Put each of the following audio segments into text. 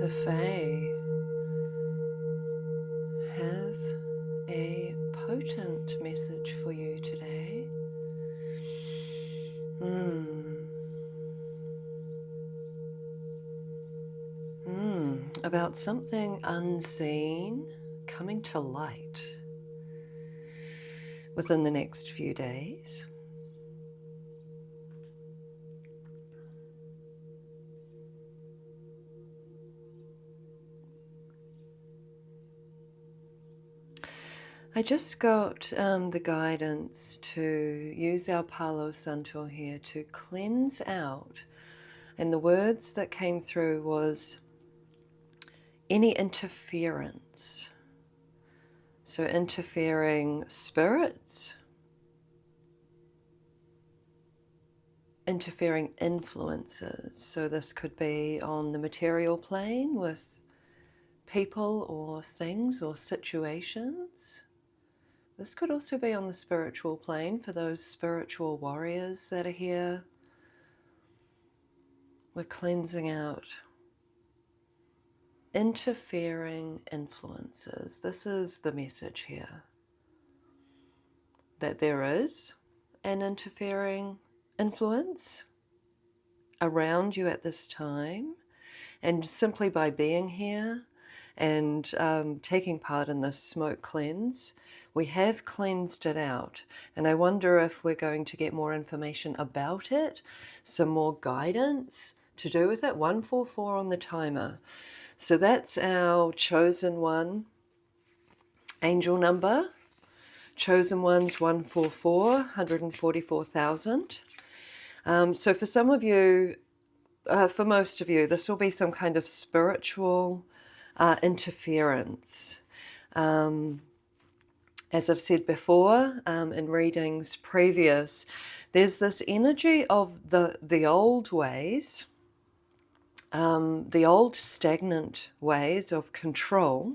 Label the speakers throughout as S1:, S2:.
S1: the Fae have a potent message for you today. About something unseen coming to light within the next few days. I just got the guidance to use our Parlour Sibyl here to cleanse out, and the words that came through was any interference. So interfering spirits, interfering influences. So this could be on the material plane with people or things or situations. This could also be on the spiritual plane for those spiritual warriors that are here. We're cleansing out interfering influences. This is the message here. That there is an interfering influence around you at this time. And simply by being here and taking part in this smoke cleanse, we have cleansed it out. And I wonder if we're going to get more information about it, some more guidance to do with it. 144 on the timer. So that's our chosen one angel number. Chosen one's 144, 144,000. So for some of you, for most of you, this will be some kind of spiritual interference. As I've said before in readings previous, there's this energy of the old ways, the old stagnant ways of control,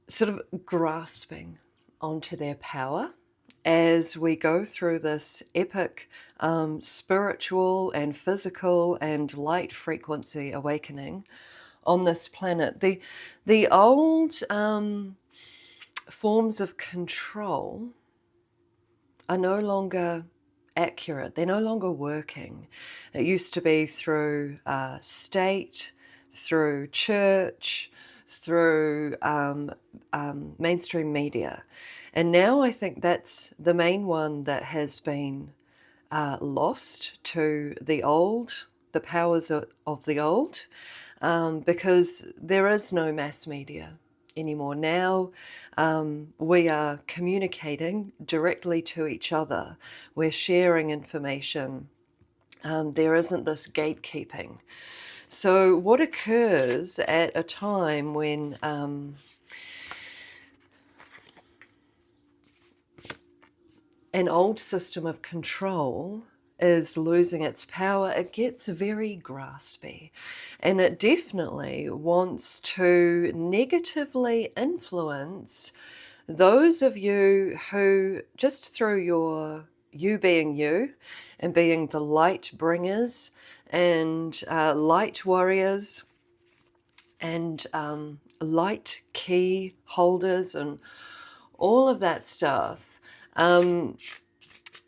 S1: sort of grasping onto their power as we go through this epic spiritual and physical and light frequency awakening on this planet. The old forms of control are no longer accurate. They're no longer working. It used to be through state, through church, through mainstream media. And now I think that's the main one that has been lost to the old, the powers of the old, because there is no mass media anymore. Now we are communicating directly to each other. We're sharing information. There isn't this gatekeeping. So what occurs at a time when an old system of control is losing its power, it gets very graspy, and it definitely wants to negatively influence those of you who, just through you being you and being the light bringers and light warriors and light key holders and all of that stuff,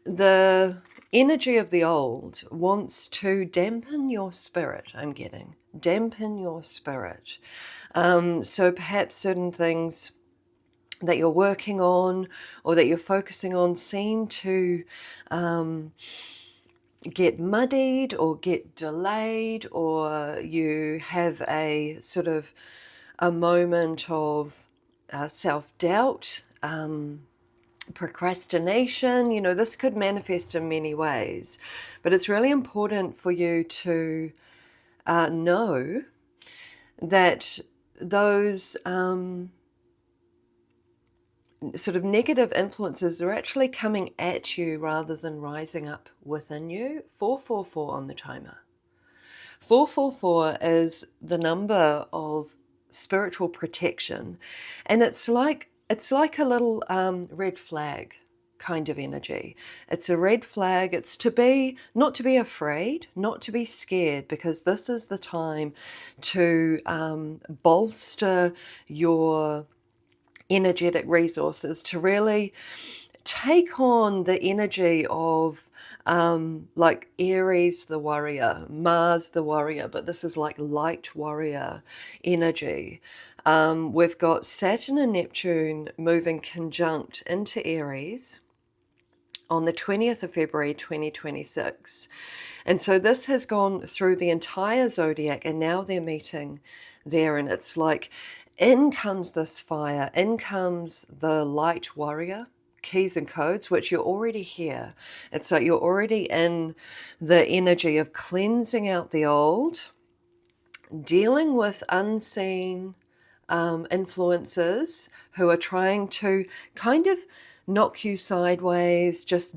S1: the energy of the old wants to dampen your spirit, I'm getting. Dampen your spirit. So perhaps certain things that you're working on or that you're focusing on seem to get muddied or get delayed, or you have a sort of a moment of self-doubt, procrastination. You know, this could manifest in many ways, but it's really important for you to know that those sort of negative influences are actually coming at you rather than rising up within you. 444 on the timer. 444 is the number of spiritual protection, and it's like a little red flag kind of energy. It's a red flag. It's to be, not to be afraid, not to be scared, because this is the time to bolster your energetic resources, to really take on the energy of like Aries the warrior, Mars the warrior, but this is like light warrior energy. We've got Saturn and Neptune moving conjunct into Aries on the 20th of February 2026. And so this has gone through the entire zodiac, and now they're meeting there, and it's like in comes this fire, in comes the light warrior, keys and codes, which you're already here. It's like you're already in the energy of cleansing out the old, dealing with unseen influences who are trying to kind of knock you sideways, just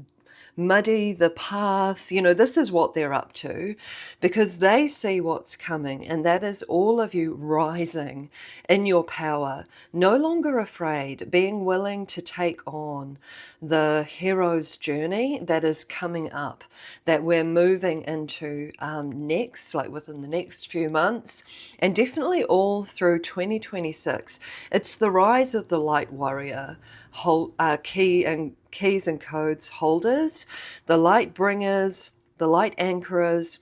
S1: muddy the path. You know, this is what they're up to, because they see what's coming, and that is all of you rising in your power, no longer afraid, being willing to take on the hero's journey that is coming up, that we're moving into next, like within the next few months, and definitely all through 2026. It's the rise of the light warrior, keys and codes holders, the light bringers, the light anchorers.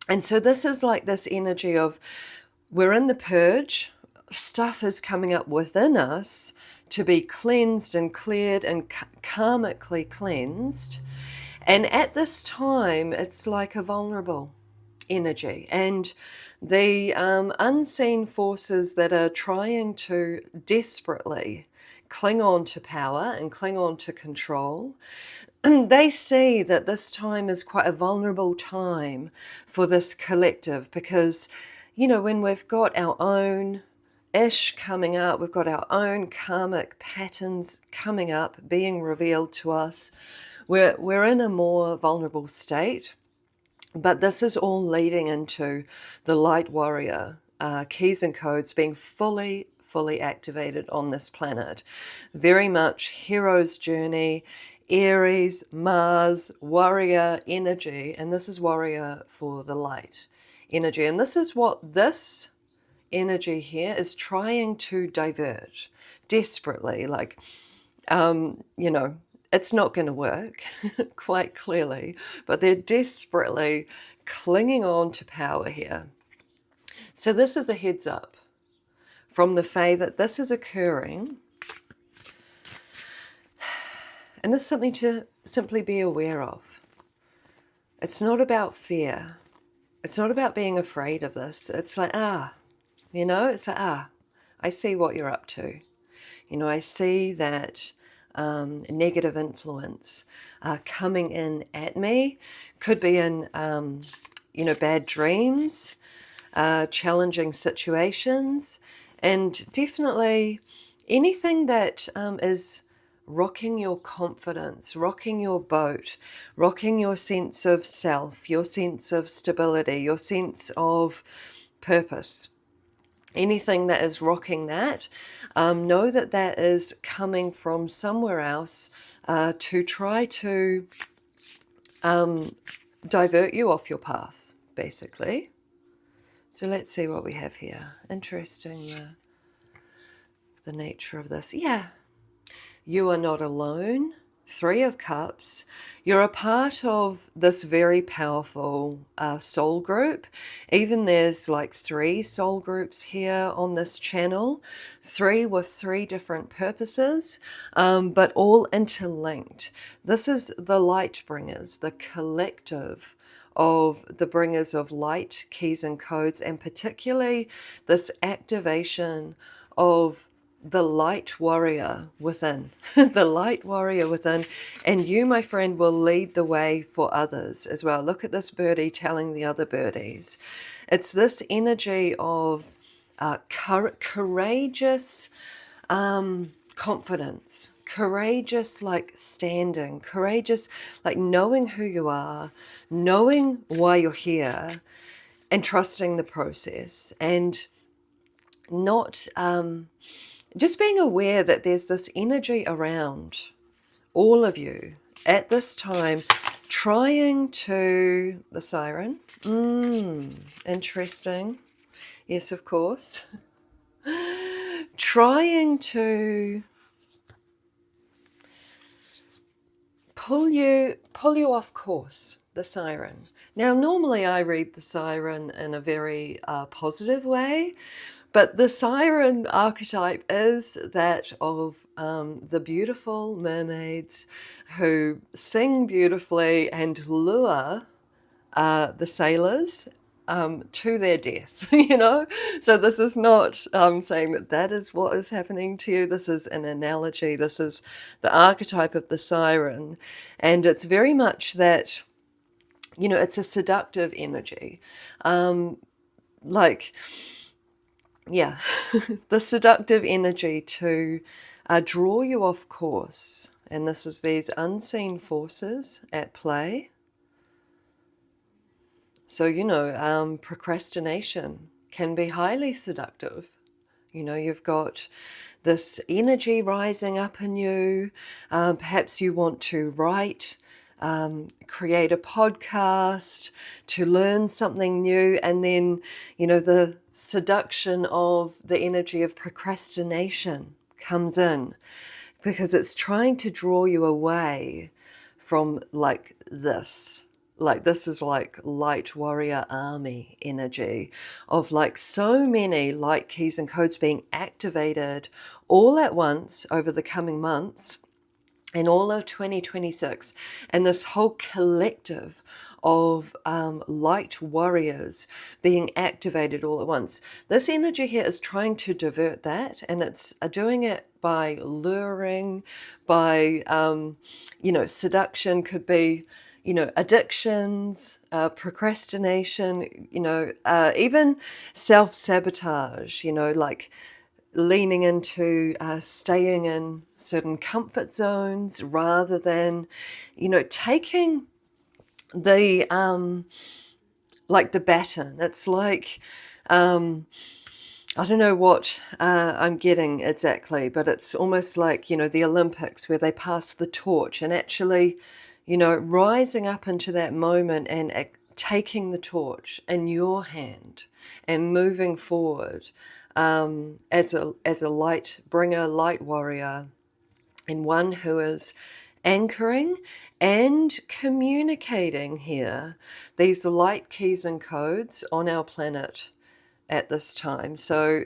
S1: And so this is like this energy of we're in the purge, stuff is coming up within us to be cleansed and cleared and karmically cleansed. And at this time, it's like a vulnerable energy. And the unseen forces that are trying to desperately cling on to power and cling on to control, they see that this time is quite a vulnerable time for this collective, because, you know, when we've got our own ish coming up, we've got our own karmic patterns coming up, being revealed to us, we're in a more vulnerable state. But this is all leading into the light warrior, keys and codes being fully activated on this planet. Very much hero's journey, Aries, Mars, warrior energy, and this is warrior for the light energy. And this is what this energy here is trying to divert desperately. Like, you know, it's not going to work quite clearly, but they're desperately clinging on to power here. So this is a heads up from the Fae that this is occurring. And this is something to simply be aware of. It's not about fear. It's not about being afraid of this. It's like, you know, it's like, I see what you're up to. You know, I see that negative influence coming in at me. Could be in, you know, bad dreams, challenging situations, and definitely anything that is rocking your confidence, rocking your boat, rocking your sense of self, your sense of stability, your sense of purpose. Anything that is rocking that, know that that is coming from somewhere else to try to divert you off your path, basically. So let's see what we have here. Interesting, the nature of this. Yeah, you are not alone. 3 of Cups. You're a part of this very powerful soul group. Even there's like 3 soul groups here on this channel. 3 with 3 different purposes, but all interlinked. This is the light bringers, the collective of the bringers of light, keys and codes, and particularly this activation of the light warrior within, the light warrior within. And you, my friend, will lead the way for others as well. Look at this birdie telling the other birdies. It's this energy of courageous confidence, courageous like standing, courageous like knowing who you are, knowing why you're here, and trusting the process, and not... just being aware that there's this energy around all of you at this time trying to, the siren, interesting, yes, of course, trying to pull you off course, the siren. Now, normally I read the siren in a very positive way, but the siren archetype is that of the beautiful mermaids who sing beautifully and lure the sailors to their death, you know? So this is not saying that that is what is happening to you. This is an analogy. This is the archetype of the siren. And it's very much that, you know, it's a seductive energy. Yeah, the seductive energy to draw you off course. And this is these unseen forces at play. So, you know, procrastination can be highly seductive. You know, you've got this energy rising up in you. Perhaps you want to write, create a podcast, to learn something new. And then, you know, the seduction of the energy of procrastination comes in because it's trying to draw you away from like this. Like this is like light warrior army energy of like so many light keys and codes being activated all at once over the coming months and all of 2026. And this whole collective of light warriors being activated all at once. This energy here is trying to divert that, and it's doing it by luring, by, you know, seduction could be, you know, addictions, procrastination, you know, even self-sabotage, you know, like leaning into staying in certain comfort zones rather than, you know, taking the, like the baton. It's like, I don't know what I'm getting exactly, but it's almost like, you know, the Olympics where they pass the torch and actually, you know, rising up into that moment and taking the torch in your hand and moving forward as a light bringer, light warrior, and one who is anchoring and communicating here these light keys and codes on our planet at this time. So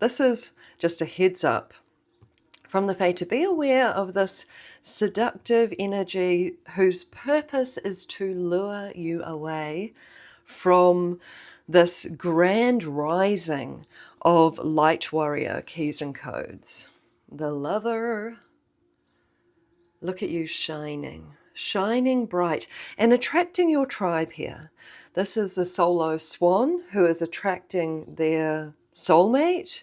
S1: this is just a heads up from the Fae to be aware of this seductive energy whose purpose is to lure you away from this grand rising of light warrior keys and codes. The lover, look at you shining, shining bright and attracting your tribe here. This is a solo swan who is attracting their soulmate.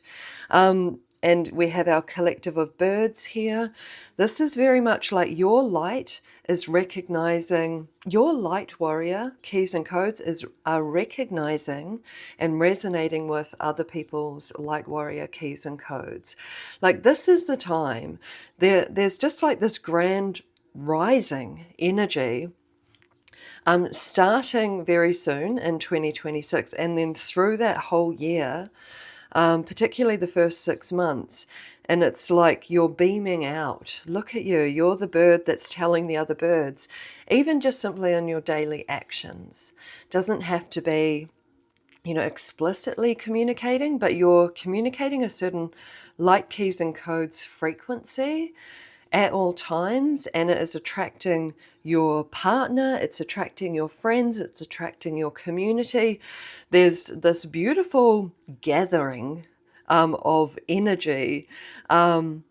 S1: And we have our collective of birds here. This is very much like your light is recognizing, your light warrior keys and codes are recognizing and resonating with other people's light warrior keys and codes. Like this is the time, there's just like this grand rising energy starting very soon in 2026 and then through that whole year, particularly the first 6 months. And it's like you're beaming out. Look at you. You're the bird that's telling the other birds, even just simply in your daily actions. Doesn't have to be, you know, explicitly communicating, but you're communicating a certain light keys and codes frequency at all times, and it is attracting your partner, it's attracting your friends, it's attracting your community. There's this beautiful gathering of energy, and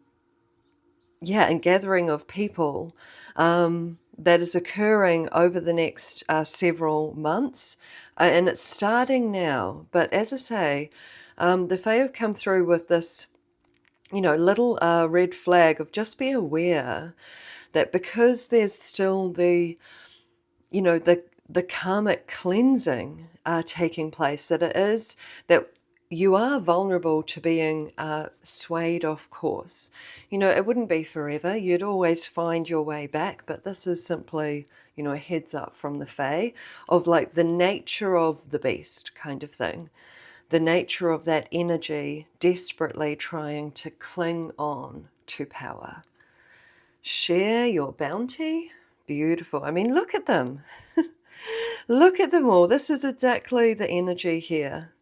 S1: gathering of people that is occurring over the next several months, and it's starting now. But as I say, the Fae have come through with this, you know, little red flag of just be aware that because there's still the, you know, the karmic cleansing taking place, that it is that you are vulnerable to being swayed off course. You know, it wouldn't be forever. You'd always find your way back, but this is simply, you know, a heads up from the Fae of like the nature of the beast kind of thing. The nature of that energy desperately trying to cling on to power. Share your bounty. Beautiful. I mean, look at them. Look at them all. This is exactly the energy here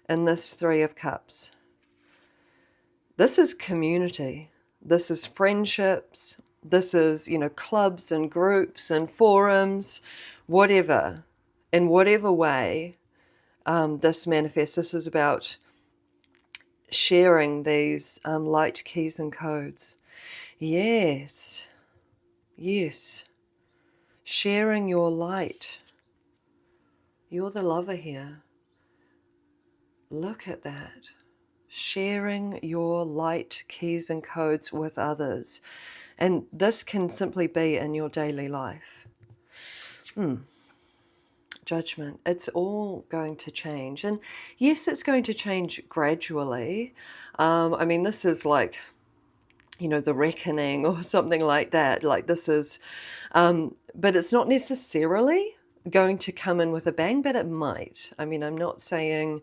S1: in this Three of Cups. This is community. This is friendships. This is, you know, clubs and groups and forums, whatever. In whatever way this manifests. This is about sharing these light keys and codes. Yes. Yes. Sharing your light. You're the lover here. Look at that. Sharing your light keys and codes with others. And this can simply be in your daily life. Judgment. It's all going to change. And yes, it's going to change gradually. I mean, this is like, you know, the reckoning or something like that. Like this is, but it's not necessarily going to come in with a bang, but it might. I mean, I'm not saying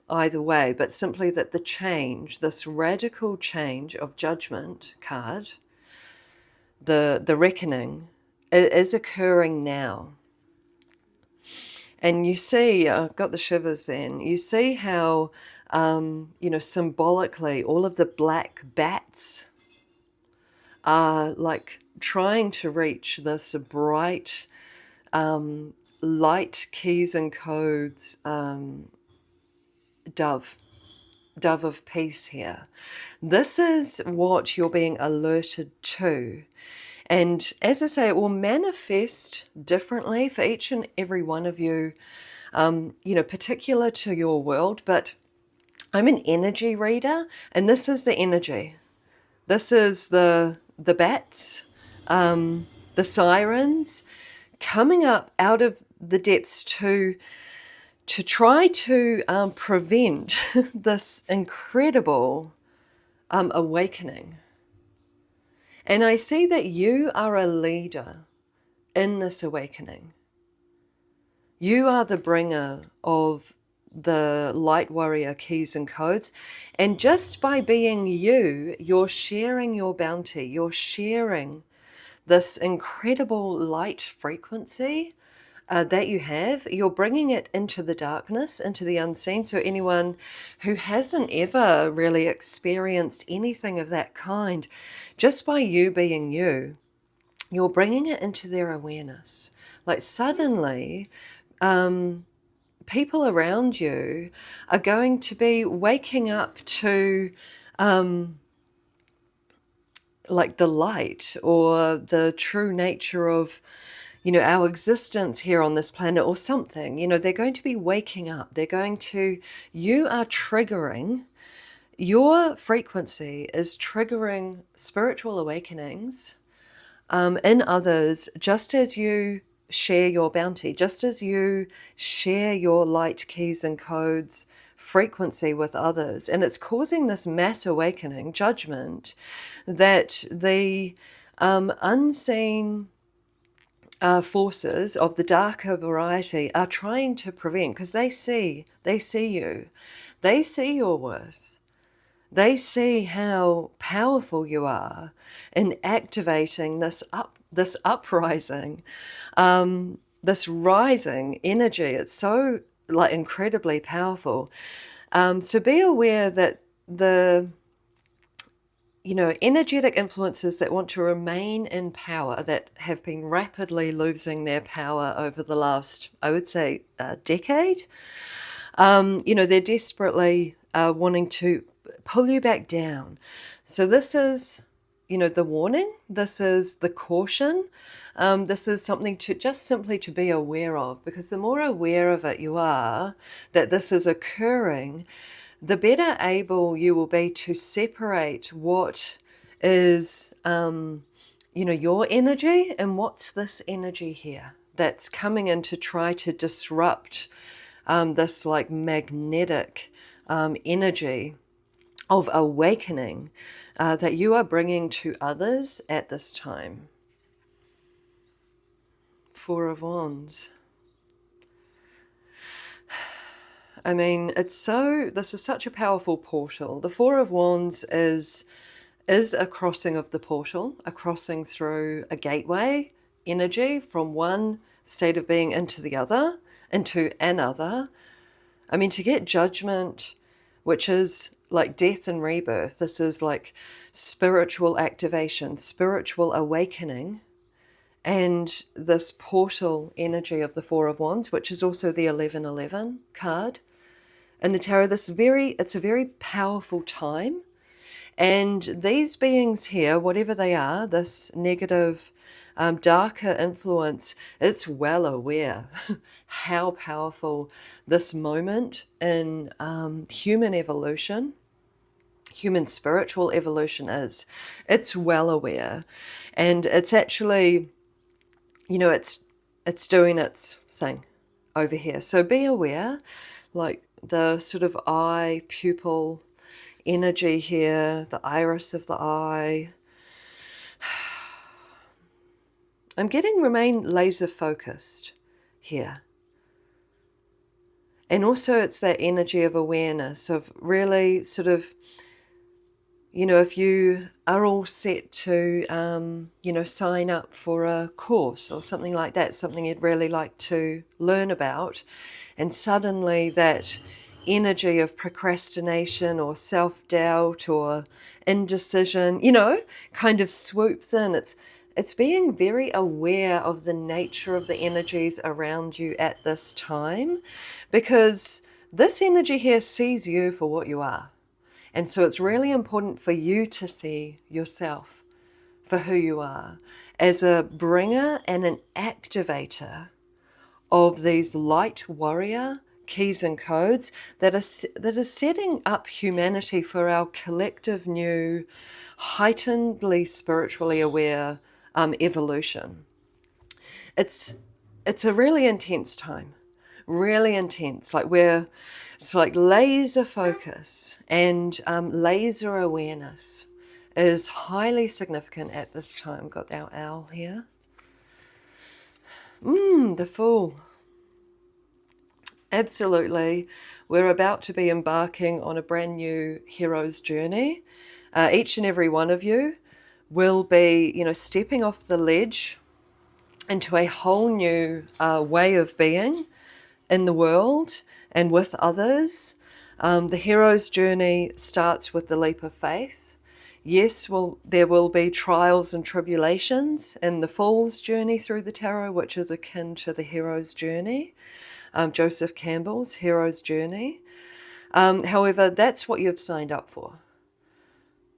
S1: either way, but simply that the change, this radical change of Judgment card, the reckoning, it is occurring now. And you see, I've got the shivers then, you see how, you know, symbolically all of the black bats are like trying to reach this bright light keys and codes dove of peace here. This is what you're being alerted to. And as I say, it will manifest differently for each and every one of you, you know, particular to your world. But I'm an energy reader, and this is the energy. This is the bats, the sirens, coming up out of the depths to try to prevent this incredible awakening. And I see that you are a leader in this awakening. You are the bringer of the light warrior keys and codes. And just by being you, you're sharing your bounty. You're sharing this incredible light frequency that you have. You're bringing it into the darkness, into the unseen. So anyone who hasn't ever really experienced anything of that kind, just by you being you, you're bringing it into their awareness. Like suddenly, people around you are going to be waking up to like the light or the true nature of, you know, our existence here on this planet or something. You know, they're going to be waking up. They're going to, you are triggering, your frequency is triggering spiritual awakenings in others, just as you share your bounty, just as you share your light keys and codes frequency with others. And it's causing this mass awakening, judgment, that the unseen forces of the darker variety are trying to prevent, because they see you, they see your worth, they see how powerful you are in activating this uprising, this rising energy. It's so like incredibly powerful. So be aware that the, you know, energetic influences that want to remain in power, that have been rapidly losing their power over the last, I would say, decade, you know, they're desperately wanting to pull you back down. So this is, you know, the warning. This is the caution. This is something to just simply to be aware of, because the more aware of it you are, that this is occurring, the better able you will be to separate what is, you know, your energy and what's this energy here that's coming in to try to disrupt this like magnetic energy of awakening that you are bringing to others at this time. Four of Wands. I mean, this is such a powerful portal. The Four of Wands is a crossing of the portal, a crossing through a gateway energy from one state of being into the other, into another. I mean, to get judgment, which is like death and rebirth, this is like spiritual activation, spiritual awakening, and this portal energy of the Four of Wands, which is also the 1111 card. In the tarot, it's a very powerful time. And these beings here, whatever they are, this negative, darker influence, it's well aware how powerful this moment in human evolution, human spiritual evolution is. It's well aware. And it's actually, you know, it's doing its thing over here. So be aware, like the sort of eye pupil energy here, the iris of the eye. I'm getting remain laser focused here. And also it's that energy of awareness, of really sort of, you know, if you are all set to, you know, sign up for a course or something like that, something you'd really like to learn about, and suddenly that energy of procrastination or self-doubt or indecision, you know, kind of swoops in. It's being very aware of the nature of the energies around you at this time, because this energy here sees you for what you are. And so it's really important for you to see yourself for who you are as a bringer and an activator of these light warrior keys and codes that are setting up humanity for our collective new, heightenedly spiritually aware evolution. It's a really intense time, really intense. It's like laser focus and laser awareness is highly significant at this time. Got our owl here. The Fool. Absolutely. We're about to be embarking on a brand new hero's journey. Each and every one of you will be, you know, stepping off the ledge into a whole new way of being in the world and with others. The hero's journey starts with the leap of faith. Yes, there will be trials and tribulations in the Fool's journey through the tarot, which is akin to the hero's journey. Joseph Campbell's hero's journey. However, that's what you've signed up for.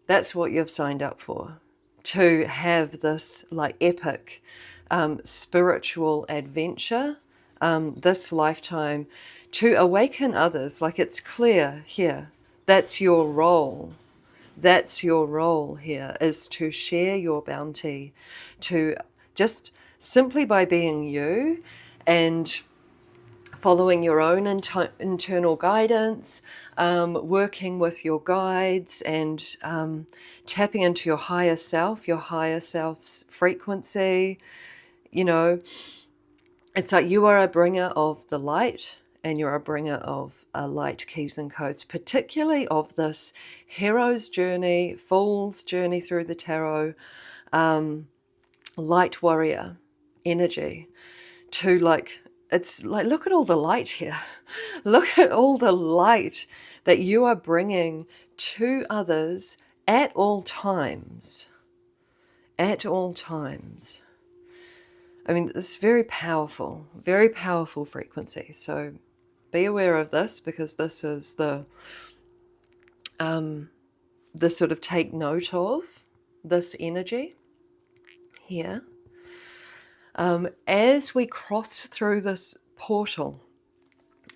S1: That's what you've signed up for. To have this like epic spiritual adventure this lifetime, to awaken others. Like, it's clear here, that's your role. That's your role here, is to share your bounty, to just simply by being you and following your own internal guidance, working with your guides and tapping into your higher self's frequency. You know, it's like you are a bringer of the light, and you're a bringer of light keys and codes, particularly of this hero's journey, Fool's journey through the tarot, light warrior energy. To like, it's like, look at all the light here. Look at all the light that you are bringing to others at all times. At all times. I mean, it's very powerful frequency. So be aware of this, because this is the sort of take note of this energy here. As we cross through this portal,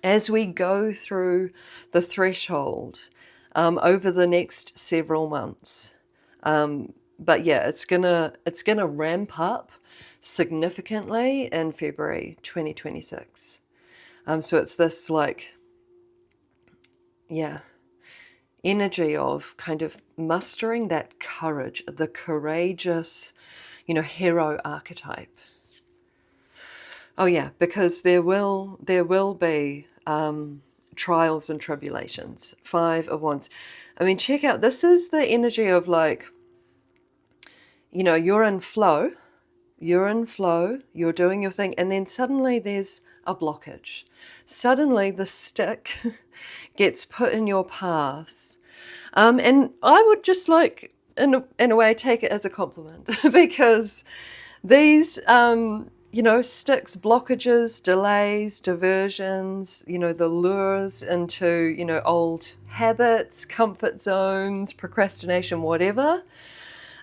S1: as we go through the threshold over the next several months, but yeah, it's gonna ramp up significantly in February 2026. So it's this like yeah, energy of kind of mustering that courage, the courageous, you know, hero archetype. Oh yeah, because there will be trials and tribulations. 5 of Wands. I mean, check out, this is the energy of like, you know, you're in flow, you're doing your thing, and then suddenly there's a blockage. Suddenly the stick gets put in your path. And I would just like, in a way, take it as a compliment because these, you know, sticks, blockages, delays, diversions, you know, the lures into, you know, old habits, comfort zones, procrastination, whatever.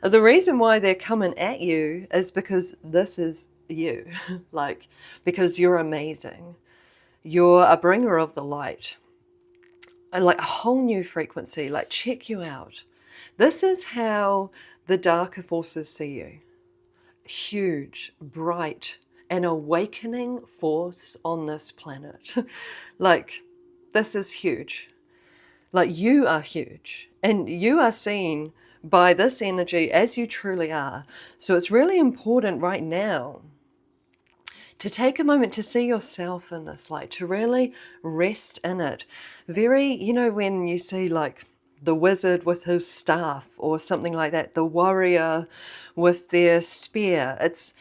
S1: The reason why they're coming at you is because this is you, like, because you're amazing. You're a bringer of the light, like a whole new frequency, like check you out. This is how the darker forces see you. Huge, bright, an awakening force on this planet. Like, this is huge. Like, you are huge, and you are seen by this energy as you truly are. So it's really important right now to take a moment to see yourself in this light, to really rest in it. Very, you know, when you see like the wizard with his staff or something like that, the warrior with their spear, it's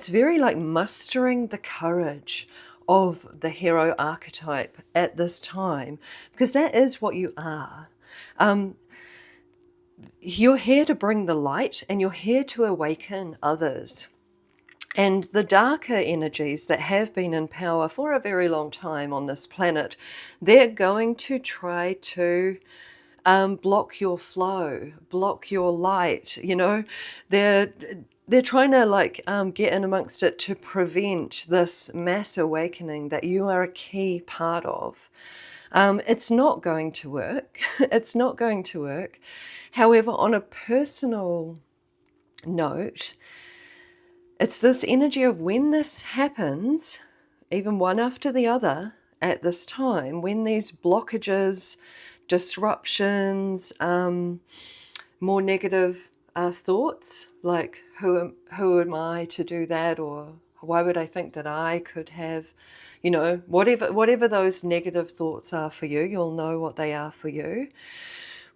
S1: very like mustering the courage of the hero archetype at this time, because that is what you are. You're here to bring the light, and you're here to awaken others. And the darker energies that have been in power for a very long time on this planet, they're going to try to block your flow, block your light, you know. They're trying to like get in amongst it to prevent this mass awakening that you are a key part of. It's not going to work. It's not going to work. However, on a personal note, it's this energy of when this happens, even one after the other at this time, when these blockages, disruptions, more negative thoughts, like who am I to do that, or why would I think that I could have, you know, whatever those negative thoughts are for you, you'll know what they are for you.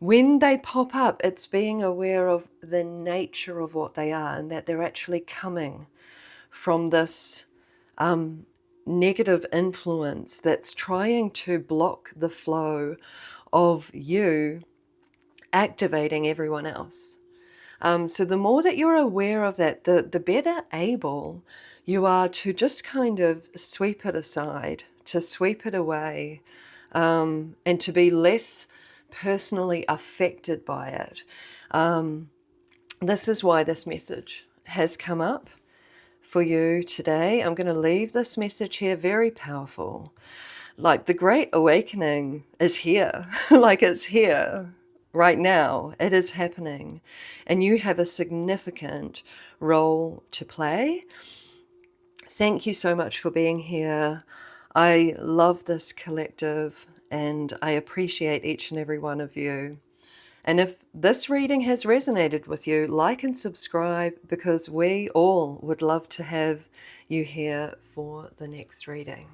S1: When they pop up, it's being aware of the nature of what they are, and that they're actually coming from this negative influence that's trying to block the flow of you activating everyone else. So the more that you're aware of that, the better able you are to just kind of sweep it aside, to sweep it away, and to be less personally affected by it. This is why this message has come up for you today. I'm going to leave this message here, very powerful. Like, the Great Awakening is here. Like, it's here right now. It is happening. And you have a significant role to play. Thank you so much for being here. I love this collective, and I appreciate each and every one of you. And if this reading has resonated with you, like and subscribe, because we all would love to have you here for the next reading.